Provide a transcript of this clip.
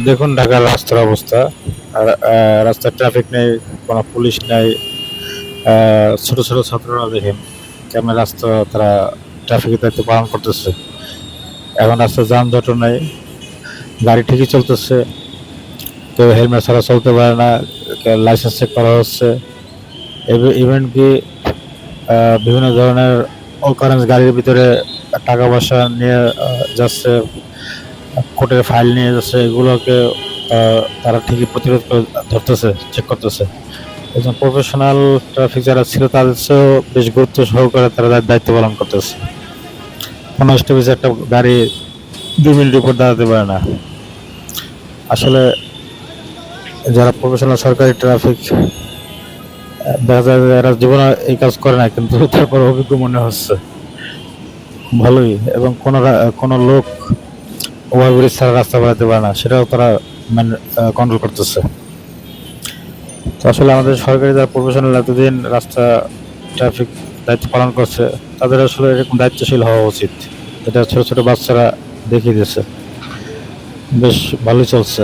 দেখুন ঢাকার রাস্তার অবস্থা। রাস্তায় ট্রাফিক নেই, কোনো পুলিশ নেই। ছোট ছোট ছাত্ররা দেখেন কেমন রাস্তা তারা ট্রাফিকের দায়িত্ব পালন করতেছে। এখন রাস্তায় যানজটও নেই, গাড়ি ঠিকই চলতেছে, কেউ হেলমেট ছাড়া চলতে পারে না, লাইসেন্স চেক করা হচ্ছে। ইভেন কি বিভিন্ন ধরনের অকারেন্স গাড়ির ভিতরে টাকা পয়সা নিয়ে যাচ্ছে, কোর্টের ফাইল নিয়ে যাচ্ছে, এগুলোকে তারা ঠিকই প্রতিরোধ করে ধরতেছে, চেক করতেছে। একজন প্রফেশনাল ট্রাফিক যারা ছিল তাদের চেয়েও বেশ গুরুত্ব সহকারে তারা তাদের দায়িত্ব পালন করতেছে। কোনো স্টপেজে একটা গাড়ি 2 মিনিট উপর দাঁড়াতে পারে না। আসলে যারা প্রফেশনাল সরকারি ট্রাফিক, দেখা যায় যে এরা জীবনে এই কাজ করে না, কিন্তু তারপর অভিজ্ঞ মনে হচ্ছে ভালোই। এবং কোনো লোক ওভারব্রিজ ছাড়া রাস্তা বাড়াতে পারে না, সেটাও তারা কন্ট্রোল করতেছে। তো আসলে আমাদের সরকারি যারা প্রফেশনাল এতদিন রাস্তা ট্রাফিক দায়িত্ব পালন করছে, তাদের আসলে এরকম দায়িত্বশীল হওয়া উচিত। এটা ছোট ছোট বাচ্চারা দেখিয়ে দিচ্ছে, বেশ ভালোই চলছে।